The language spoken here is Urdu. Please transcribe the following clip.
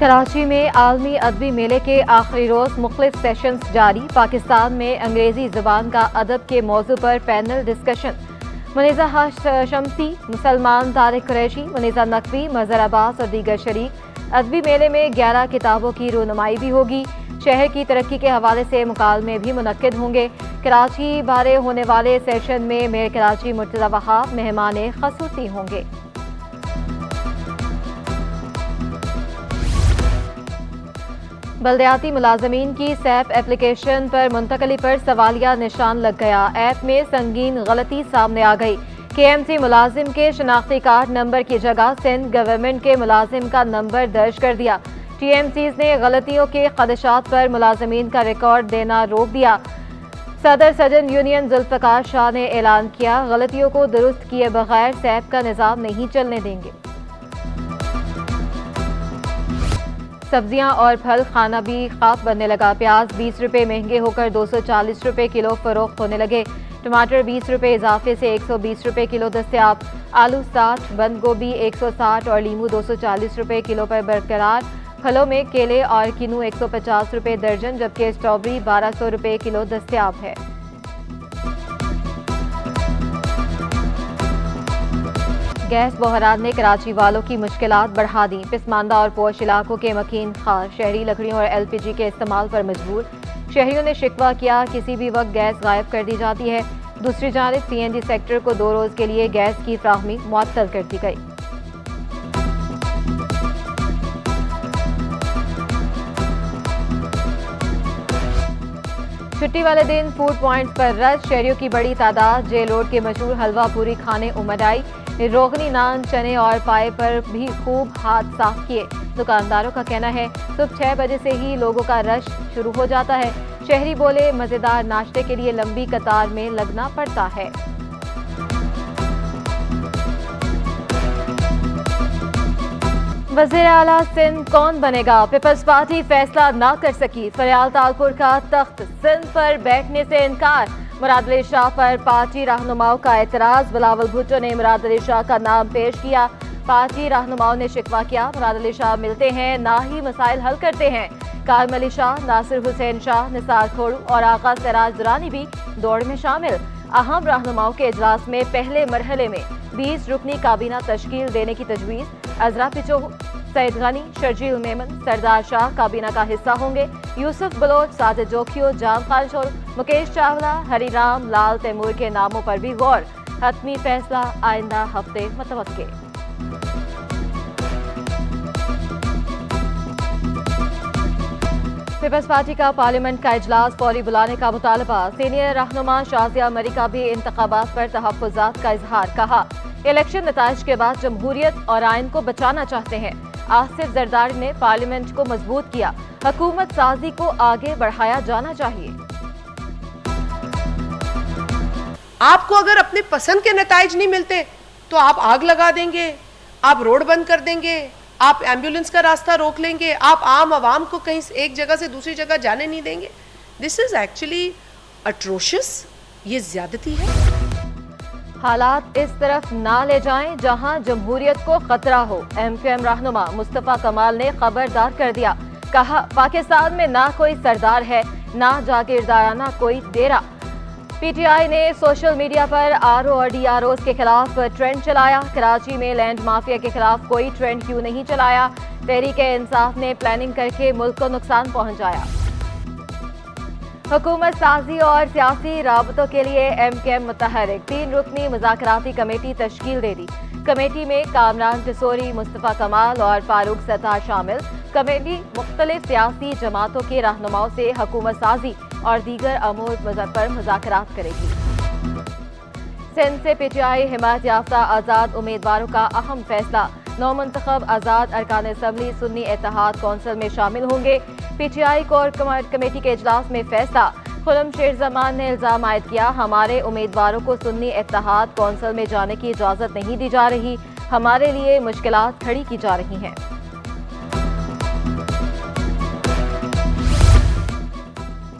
کراچی میں عالمی ادبی میلے کے آخری روز مختلف سیشنز جاری۔ پاکستان میں انگریزی زبان کا ادب کے موضوع پر پینل ڈسکشن۔ منیزہ شمسی، مسلمان طارق قریشی، منیزہ نقوی، مظہر عباس اور دیگر شریک۔ ادبی میلے میں 11 کتابوں کی رونمائی بھی ہوگی۔ شہر کی ترقی کے حوالے سے مکالمے بھی منعقد ہوں گے۔ کراچی بارے ہونے والے سیشن میں میئر کراچی مرتضی وہاب مہمان خصوصی ہوں گے۔ بلدیاتی ملازمین کی سیپ اپلیکیشن پر منتقلی پر سوالیہ نشان لگ گیا۔ ایپ میں سنگین غلطی سامنے آ گئی۔ کے ایم سی ملازم کے شناختی کارڈ نمبر کی جگہ سندھ گورنمنٹ کے ملازم کا نمبر درج کر دیا۔ ٹی ایم سیز نے غلطیوں کے خدشات پر ملازمین کا ریکارڈ دینا روک دیا۔ صدر سجن یونین ذوالفقار شاہ نے اعلان کیا، غلطیوں کو درست کیے بغیر سیپ کا نظام نہیں چلنے دیں گے۔ سبزیاں اور پھل کھانا بھی خاک بننے لگا۔ پیاز 20 روپے مہنگے ہو کر 240 روپے کلو فروخت ہونے لگے۔ ٹماٹر 20 روپے اضافے سے 120 روپے کلو دستیاب۔ آلو 60، بند گوبھی 160 اور لیمو 240 روپے کلو پر برقرار۔ پھلوں میں کیلے اور کینو 150 روپے درجن، جبکہ اسٹرابری 1200 روپے کلو دستیاب ہے۔ گیس بحران نے کراچی والوں کی مشکلات بڑھا دیں۔ پسماندہ اور پوش علاقوں کے مکین خار، شہری لکڑیوں اور ایل پی جی کے استعمال پر مجبور۔ شہریوں نے شکوہ کیا، کسی بھی وقت گیس غائب کر دی جاتی ہے۔ دوسری جانب سی این جی سیکٹر کو 2 روز کے لیے گیس کی فراہمی معطل کر دی گئی۔ چھٹی والے دن فوڈ پوائنٹس پر رش، شہریوں کی بڑی تعداد جے روڈ کے مشہور حلوہ پوری کھانے امڈ آئی۔ روغنی نان، چنے اور پائے پر بھی خوب ہاتھ صاف کیے۔ دکانداروں کا کہنا ہے صبح 6 بجے سے ہی لوگوں کا رش شروع ہو جاتا ہے۔ شہری بولے مزیدار ناشتے کے لیے لمبی قطار میں لگنا پڑتا ہے۔ وزیر اعلیٰ سندھ کون بنے گا؟ پیپلز پارٹی فیصلہ نہ کر سکی۔ فریال تالپور کا تخت سندھ پر بیٹھنے سے انکار۔ مراد علی شاہ پر پارٹی رہنماؤں کا اعتراض۔ بلاول بھٹو نے مراد علی شاہ کا نام پیش کیا۔ پارٹی رہنماؤں نے شکوہ کیا، مراد علی شاہ ملتے ہیں نہ ہی مسائل حل کرتے ہیں۔ کارم علی شاہ، ناصر حسین شاہ، نثار کھوڑو اور آقا سراج درانی بھی دوڑ میں شامل۔ اہم رہنماؤں کے اجلاس میں پہلے مرحلے میں 20 رکنی کابینہ تشکیل دینے کی تجویز۔ عزرا پچو، سعید غنی، شرجیل میمن، سردار شاہ کابینہ کا حصہ ہوں گے۔ یوسف بلوچ، ساجد جوکھیو، جان خان شور، مکیش چاولہ، ہری رام لال تیمور کے ناموں پر بھی غور۔ حتمی فیصلہ آئندہ ہفتے متوقع۔ پیپلز پارٹی کا پارلیمنٹ کا اجلاس فوری بلانے کا مطالبہ۔ سینئر رہنما شازیہ مری کا بھی انتخابات پر تحفظات کا اظہار۔ کہا، الیکشن نتائج کے بعد جمہوریت اور آئین کو بچانا چاہتے ہیں۔ آصف زرداری نے پارلیمنٹ کو مضبوط کیا، حکومت سازی کو آگے بڑھایا جانا چاہیے۔ آپ کو اگر اپنے پسند کے نتائج نہیں ملتے تو آپ آگ لگا دیں گے، آپ روڈ بند کر دیں گے، آپ ایمبولینس کا راستہ روک لیں گے، آپ عام عوام کو کہیں ایک جگہ سے دوسری جگہ جانے نہیں دیں گے۔ دس از ایکچولی اٹروشس، یہ زیادتی ہے۔ حالات اس طرف نہ لے جائیں جہاں جمہوریت کو خطرہ ہو۔ ایم کیو ایم رہنما مصطفیٰ کمال نے خبردار کر دیا۔ کہا، پاکستان میں نہ کوئی سردار ہے، نہ جاگیردارانہ کوئی ڈیرا۔ پی ٹی آئی نے سوشل میڈیا پر آر او اور ڈی آر اوز کے خلاف ٹرینڈ چلایا۔ کراچی میں لینڈ مافیا کے خلاف کوئی ٹرینڈ کیوں نہیں چلایا؟ تحریک انصاف نے پلاننگ کر کے ملک کو نقصان پہنچایا۔ حکومت سازی اور سیاسی رابطوں کے لیے ایم کیو ایم متحرک، 3 رکنی مذاکراتی کمیٹی تشکیل دے دی۔ کمیٹی میں کامران ٹسوری، مصطفیٰ کمال اور فاروق ستار شامل۔ کمیٹی مختلف سیاسی جماعتوں کے رہنماؤں سے حکومت سازی اور دیگر امور پر مذاکرات کرے گی۔ سندھ سے پی ٹی آئی حمایت یافتہ آزاد امیدواروں کا اہم فیصلہ۔ نو منتخب آزاد ارکان اسمبلی سنی اتحاد کونسل میں شامل ہوں گے۔ P T I core committee کے اجلاس میں فیصلہ۔ خرم شیر زمان نے الزام عائد کیا، ہمارے امیدواروں کو سنی اتحاد کونسل میں جانے کی اجازت نہیں دی جا رہی، ہمارے لیے مشکلات کھڑی کی جا رہی ہیں۔